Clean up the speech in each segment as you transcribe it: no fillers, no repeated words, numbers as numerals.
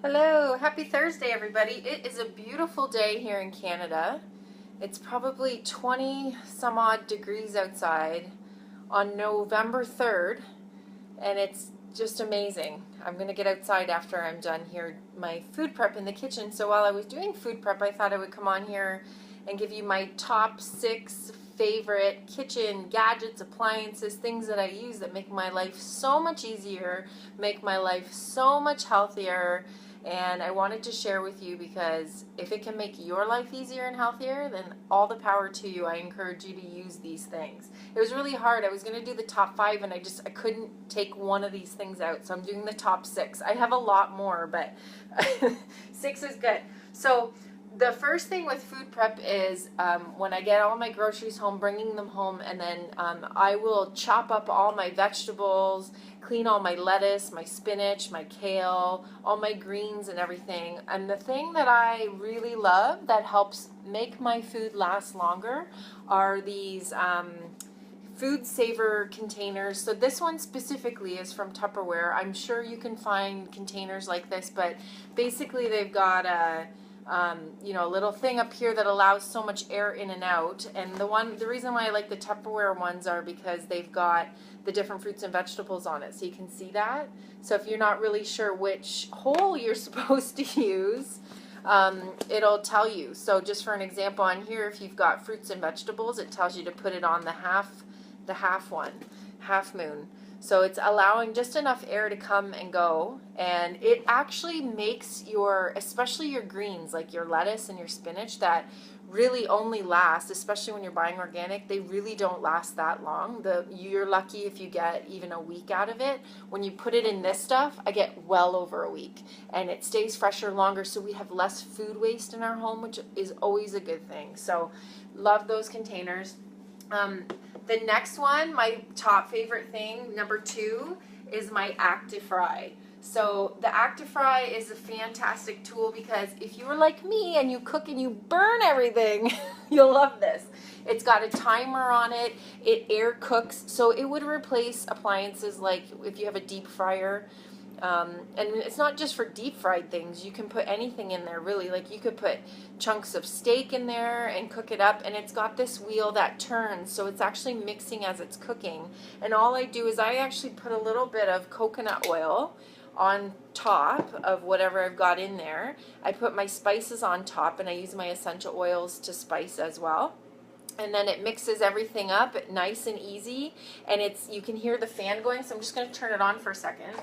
Hello, happy Thursday everybody. It is a beautiful day here in Canada. It's probably 20 some odd degrees outside on November 3rd and it's just amazing. I'm going to get outside after I'm done here my food prep in the kitchen. So while I was doing food prep, I thought I would come on here and give you my top 6 favorite kitchen gadgets, appliances, things that I use that make my life so much easier, make my life so much healthier. And I wanted to share with you because if it can make your life easier and healthier, then all the power to you. I encourage you to use these things. It was really hard. I was going to do the top 5 and I couldn't take one of these things out. So I'm doing the top 6. I have a lot more, but 6 is good. So the first thing with food prep is when I get all my groceries home, bringing them home, and then I will chop up all my vegetables, clean all my lettuce, my spinach, my kale, all my greens and everything. And the thing that I really love that helps make my food last longer are these food saver containers. So this one specifically is from Tupperware. I'm sure you can find containers like this, but basically they've got a little thing up here that allows so much air in and out. And the reason why I like the Tupperware ones are because they've got the different fruits and vegetables on it, so you can see that. So if you're not really sure which hole you're supposed to use, it'll tell you. So just for an example on here, if you've got fruits and vegetables, it tells you to put it on the half moon. So it's allowing just enough air to come and go, and it actually makes especially your greens, like your lettuce and your spinach, that really only last, especially when you're buying organic, they really don't last that long. You're lucky if you get even a week out of it. When you put it in this stuff, I get well over a week, and it stays fresher longer, so we have less food waste in our home, which is always a good thing. So love those containers. The next one, my top favorite thing, number 2, is my ActiFry. So the ActiFry is a fantastic tool because if you were like me and you cook and you burn everything, you'll love this. It's got a timer on it. It air cooks, so it would replace appliances like if you have a deep fryer. And it's not just for deep fried things. You can put anything in there, really. Like you could put chunks of steak in there and cook it up, and it's got this wheel that turns, so it's actually mixing as it's cooking. And all I do is I actually put a little bit of coconut oil on top of whatever I've got in there. I put my spices on top, and I use my essential oils to spice as well. And then it mixes everything up nice and easy, and you can hear the fan going, so I'm just going to turn it on for a second.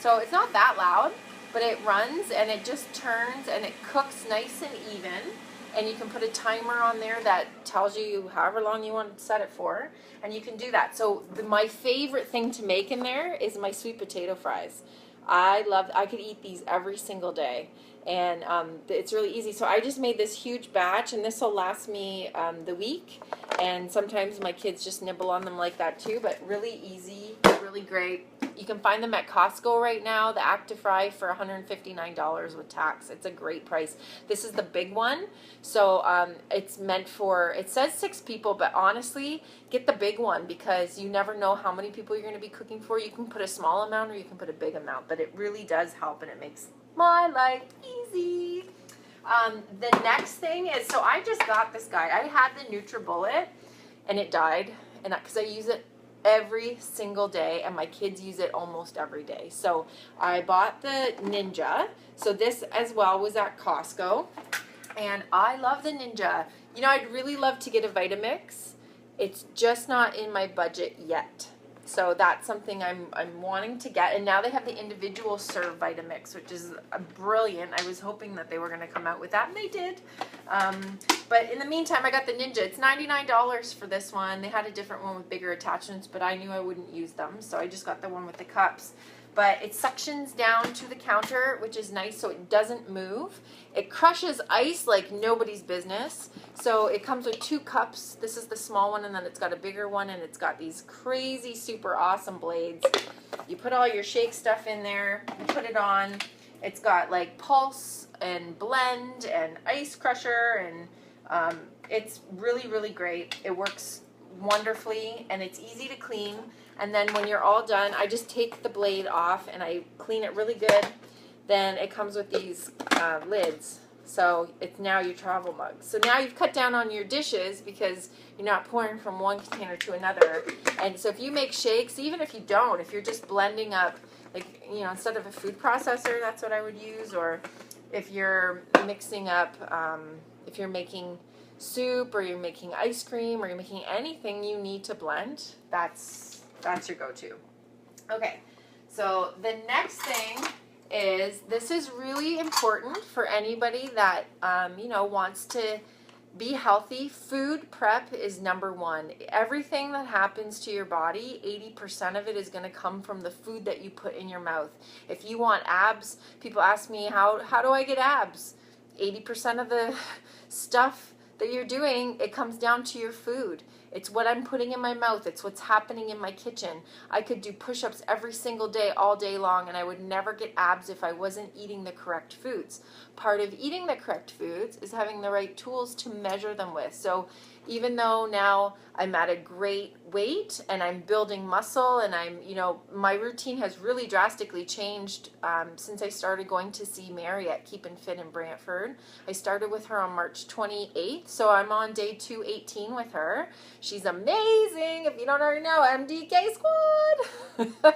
So it's not that loud, but it runs and it just turns and it cooks nice and even. And you can put a timer on there that tells you however long you want to set it for, and you can do that. So my favorite thing to make in there is my sweet potato fries. I could eat these every single day, and it's really easy. So I just made this huge batch, and this will last me the week, and sometimes my kids just nibble on them like that too, but really easy, really great. You can find them at Costco right now, the ActiFry, for $159 with tax. It's a great price. This is the big one, so it's meant for, it says 6 people, but honestly, get the big one because you never know how many people you're going to be cooking for. You can put a small amount or you can put a big amount, but it really does help, and it makes my life easy. The next thing is, so I just got this guy. I had the NutriBullet, and it died, and because I use it every single day, and my kids use it almost every day. So I bought the Ninja. So this as well was at Costco, and I love the Ninja. You know, I'd really love to get a Vitamix. It's just not in my budget yet. So that's something I'm wanting to get. And now they have the individual serve Vitamix, which is brilliant. I was hoping that they were going to come out with that, and they did. But in the meantime, I got the Ninja. It's $99 for this one. They had a different one with bigger attachments, but I knew I wouldn't use them, so I just got the one with the cups. But it suctions down to the counter, which is nice, so it doesn't move. It crushes ice like nobody's business. So it comes with 2 cups. This is the small one, and then it's got a bigger one, and it's got these crazy, super awesome blades. You put all your shake stuff in there, you put it on. It's got like pulse and blend and ice crusher, and it's really, really great. It works wonderfully, and it's easy to clean. And then when you're all done, I just take the blade off and I clean it really good. then it comes with these lids. So it's now your travel mug. So now you've cut down on your dishes because you're not pouring from one container to another. And so if you make shakes, even if you don't, if you're just blending up, like, you know, instead of a food processor, that's what I would use. Or if you're mixing up, if you're making soup or you're making ice cream or you're making anything you need to blend, that's your go-to. Okay, so the next thing is, this is really important for anybody that you know, wants to be healthy. Food prep is number one. Everything that happens to your body, 80% of it is going to come from the food that you put in your mouth. If you want abs, people ask me, how do I get abs? 80% of the stuff that you're doing, it comes down to your food. It's what I'm putting in my mouth. It's what's happening in my kitchen. I could do push-ups every single day, all day long, and I would never get abs if I wasn't eating the correct foods. Part of eating the correct foods is having the right tools to measure them with. So even though now I'm at a great weight and I'm building muscle and I'm, you know, my routine has really drastically changed since I started going to see Mary at Keep and Fit in Brantford. I started with her on March 28th, so I'm on day 218 with her. She's amazing. If you don't already know, MDK Squad.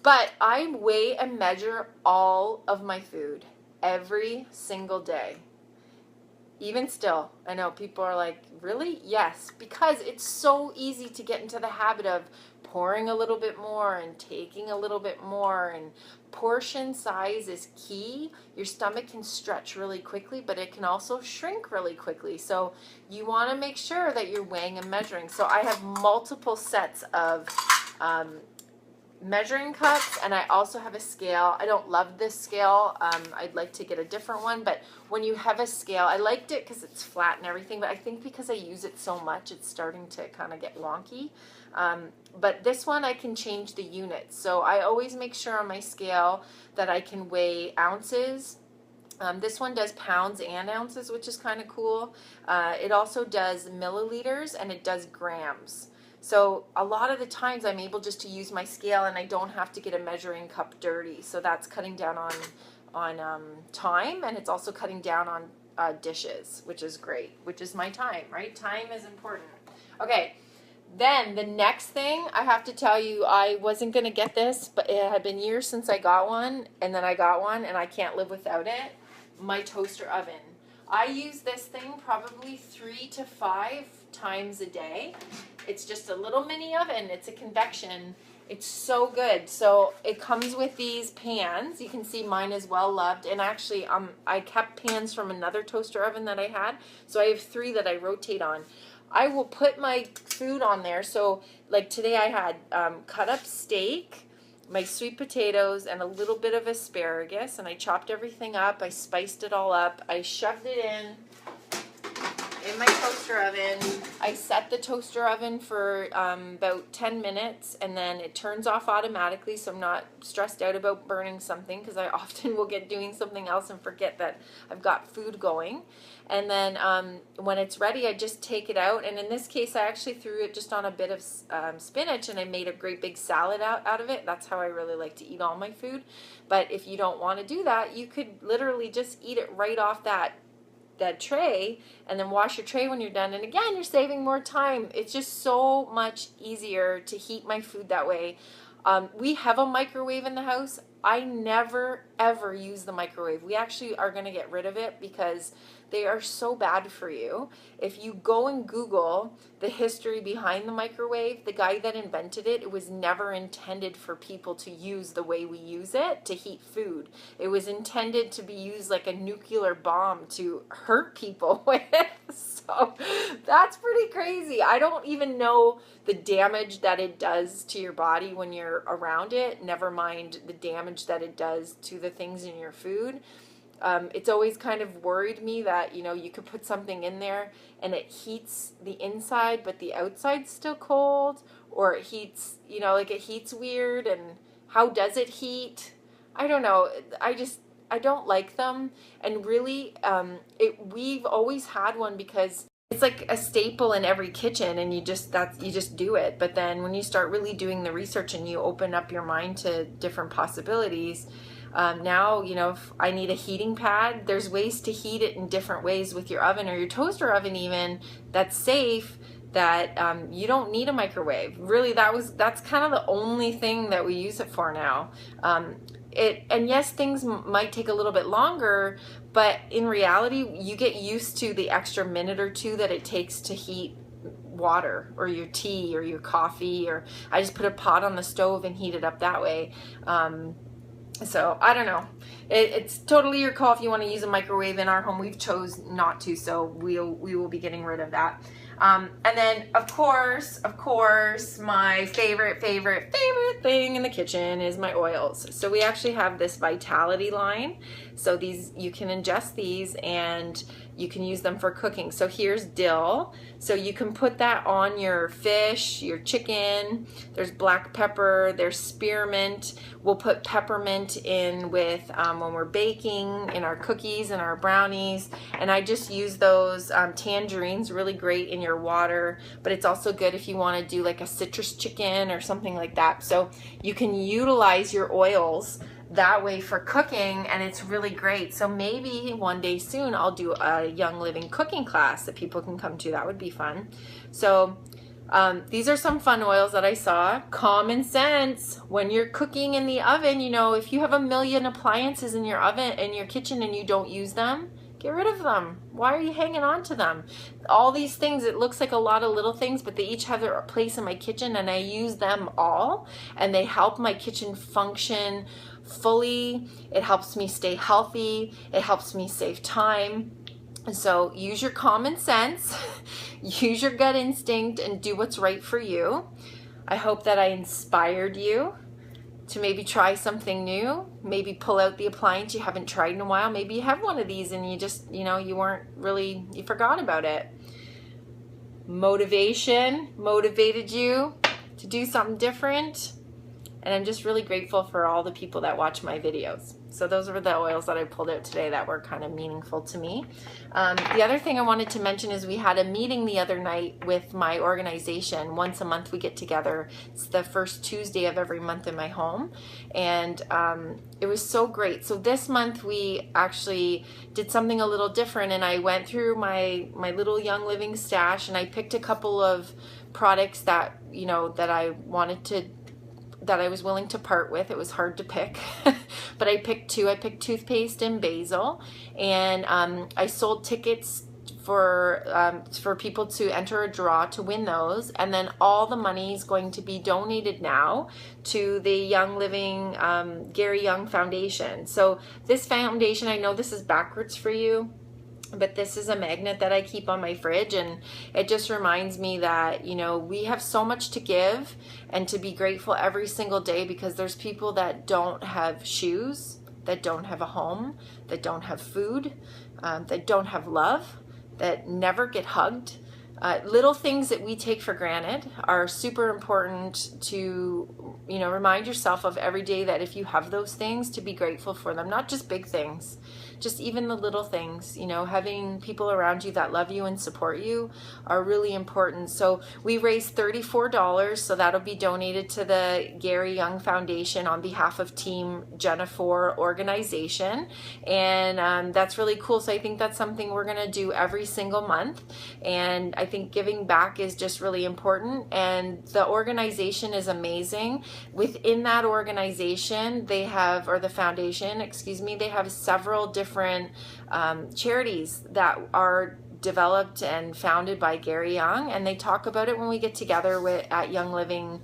But I weigh and measure all of my food every single day. Even still, I know people are like, really? Yes, because it's so easy to get into the habit of pouring a little bit more and taking a little bit more, and portion size is key. Your stomach can stretch really quickly, but it can also shrink really quickly. So you want to make sure that you're weighing and measuring. So I have multiple sets of measuring cups, and I also have a scale. I don't love this scale. I'd like to get a different one, but when you have a scale, I liked it because it's flat and everything, but I think because I use it so much, it's starting to kind of get wonky. But this one, I can change the units. So I always make sure on my scale that I can weigh ounces. This one does pounds and ounces, which is kind of cool. It also does milliliters, and it does grams. So a lot of the times I'm able just to use my scale and I don't have to get a measuring cup dirty. So that's cutting down on time, and it's also cutting down on dishes, which is great, which is my time, right? Time is important. Okay, then the next thing I have to tell you, I wasn't going to get this, but it had been years since I got one, and then I got one, and I can't live without it. My toaster oven. I use this thing probably 3 to 5 times a day. It's just a little mini oven. It's a convection. It's so good. So it comes with these pans. You can see mine is well loved. And actually, I kept pans from another toaster oven that I had. So I have 3 that I rotate on. I will put my food on there. So like today I had cut up steak, my sweet potatoes, and a little bit of asparagus. And I chopped everything up. I spiced it all up. I shoved it in my toaster oven. I set the toaster oven for about 10 minutes, and then it turns off automatically, so I'm not stressed out about burning something, because I often will get doing something else and forget that I've got food going. And then when it's ready, I just take it out, and in this case I actually threw it just on a bit of spinach, and I made a great big salad out of it. That's how I really like to eat all my food. But if you don't want to do that, you could literally just eat it right off that tray, and then wash your tray when you're done. And again, you're saving more time. It's just so much easier to heat my food that way. We have a microwave in the house. I never ever use the microwave. We actually are going to get rid of it because they are so bad for you. If you go and Google the history behind the microwave, the guy that invented it, it was never intended for people to use the way we use it to heat food. It was intended to be used like a nuclear bomb to hurt people with. So that's pretty crazy. I don't even know the damage that it does to your body when you're around it, never mind the damage that it does to the things in your food. It's always kind of worried me that, you know, you could put something in there and it heats the inside, but the outside's still cold, or it heats, you know, like it heats weird. And how does it heat? I don't know. I don't like them. And really, we've always had one because it's like a staple in every kitchen, and you just do it. But then when you start really doing the research and you open up your mind to different possibilities, Now, you know, if I need a heating pad, there's ways to heat it in different ways with your oven or your toaster oven even, that's safe, that you don't need a microwave. Really, that's kind of the only thing that we use it for now. And yes, things might take a little bit longer, but in reality, you get used to the extra minute or two that it takes to heat water or your tea or your coffee, or I just put a pot on the stove and heat it up that way. So I don't know. It's totally your call if you want to use a microwave. In our home, we've chose not to, so we will be getting rid of that. And then of course, my favorite thing in the kitchen is my oils. So we actually have this Vitality line. So these, you can ingest these and you can use them for cooking. So here's dill. So you can put that on your fish, your chicken. There's black pepper, there's spearmint. We'll put peppermint in with when we're baking, in our cookies and our brownies. And I just use those. Tangerine's really great in your water, but it's also good if you want to do like a citrus chicken or something like that. So you can utilize your oils that way for cooking, and it's really great. So maybe one day soon I'll do a Young Living cooking class that people can come to. That would be fun. So these are some fun oils that I saw. Common sense. When you're cooking in the oven, you know, if you have a million appliances in your oven, in your kitchen, and you don't use them, get rid of them. Why are you hanging on to them? All these things, it looks like a lot of little things, but they each have their place in my kitchen, and I use them all, and they help my kitchen function fully. It helps me stay healthy. It helps me save time. So use your common sense, use your gut instinct, and do what's right for you. I hope that I inspired you to maybe try something new, maybe pull out the appliance you haven't tried in a while. Maybe you have one of these and you just, you know, you forgot about it. Motivation motivated you to do something different. And I'm just really grateful for all the people that watch my videos. So those were the oils that I pulled out today that were kind of meaningful to me. The other thing I wanted to mention is we had a meeting the other night with my organization. Once a month we get together. It's the first Tuesday of every month in my home. And it was so great. So this month we actually did something a little different, and I went through my little Young Living stash, and I picked a couple of products that, you know, that I was willing to part with. It was hard to pick, but I picked two. I picked toothpaste and basil, and I sold tickets for people to enter a draw to win those, and then all the money is going to be donated now to the Young Living Gary Young Foundation. So this foundation, I know this is backwards for you, but this is a magnet that I keep on my fridge, and it just reminds me that, you know, we have so much to give and to be grateful every single day, because there's people that don't have shoes, that don't have a home, that don't have food, that don't have love, that never get hugged. Little things that we take for granted are super important to, you know, remind yourself of every day, that if you have those things, to be grateful for them. Not just big things, just even the little things, you know, having people around you that love you and support you are really important. So we raised $34, so that'll be donated to the Gary Young Foundation on behalf of Team Jennifer organization. And that's really cool. So I think that's something we're going to do every single month. And I think giving back is just really important. And the organization is amazing. Within that organization, they have, or the foundation, excuse me, they have several different charities that are developed and founded by Gary Young, and they talk about it when we get together at Young Living,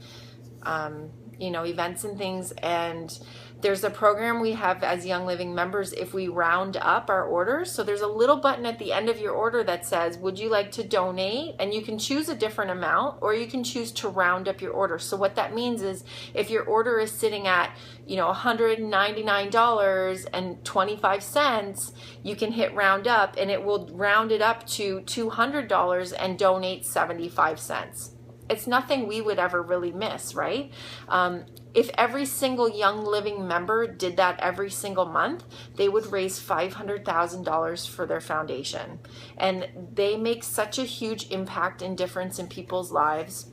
you know, events and things. And there's a program we have as Young Living members if we round up our orders. So there's a little button at the end of your order that says, would you like to donate? And you can choose a different amount, or you can choose to round up your order. So what that means is, if your order is sitting at, you know, $199.25, you can hit round up, and it will round it up to $200 and donate 75 cents. It's nothing we would ever really miss, right? If every single Young Living member did that every single month, they would raise $500,000 for their foundation. And they make such a huge impact and difference in people's lives.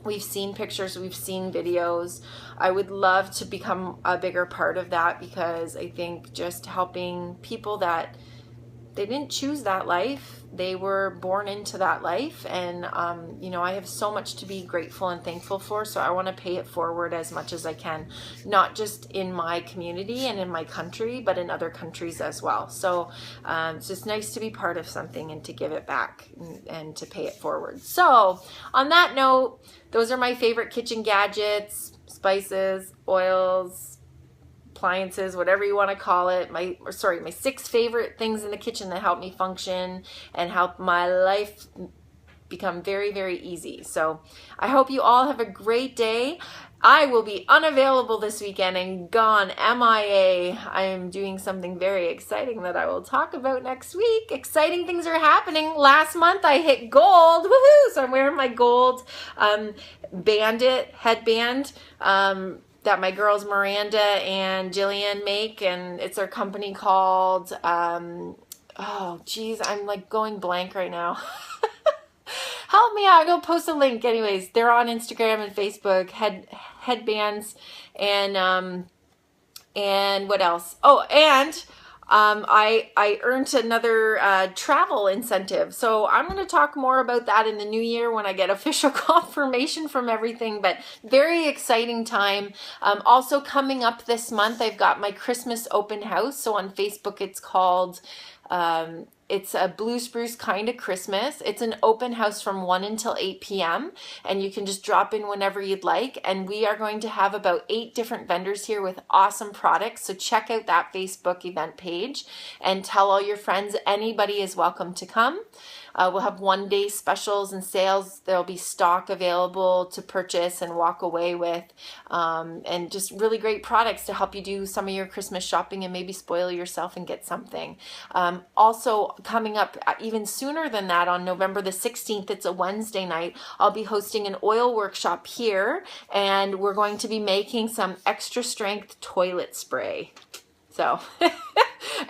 We've seen pictures, we've seen videos. I would love to become a bigger part of that, because I think just helping people that they didn't choose that life, they were born into that life, and you know, I have so much to be grateful and thankful for, so I want to pay it forward as much as I can, not just in my community and in my country, but in other countries as well. So it's just nice to be part of something and to give it back and to pay it forward. So on that note, those are my favorite kitchen gadgets, spices, oils, appliances, whatever you want to call it. My 6 favorite things in the kitchen that help me function and help my life become very, very easy. So I hope you all have a great day. I will be unavailable this weekend and gone MIA. I am doing something very exciting that I will talk about next week. Exciting things are happening. Last month I hit gold. Woohoo! So I'm wearing my gold Bandit headband that my girls Miranda and Jillian make, and it's their company called oh geez, I'm like going blank right now. Help me out. I'll go post a link. Anyways, they're on Instagram and Facebook, headbands, and what else? Oh, and I earned another travel incentive. So I'm going to talk more about that in the new year when I get official confirmation from everything, but very exciting time. Also coming up this month, I've got my Christmas open house. So on Facebook, it's called it's a Blue Spruce kind of Christmas. It's an open house from 1 until 8 p.m. and you can just drop in whenever you'd like. And we are going to have about 8 different vendors here with awesome products. So check out that Facebook event page and tell all your friends. Anybody is welcome to come. We'll have one-day specials and sales. There'll be stock available to purchase and walk away with, and just really great products to help you do some of your Christmas shopping and maybe spoil yourself and get something. Also coming up even sooner than that, on November the 16th, it's a Wednesday night, I'll be hosting an oil workshop here, and we're going to be making some extra strength toilet spray. So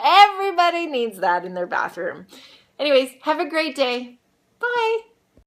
everybody needs that in their bathroom. Anyways, have a great day. Bye.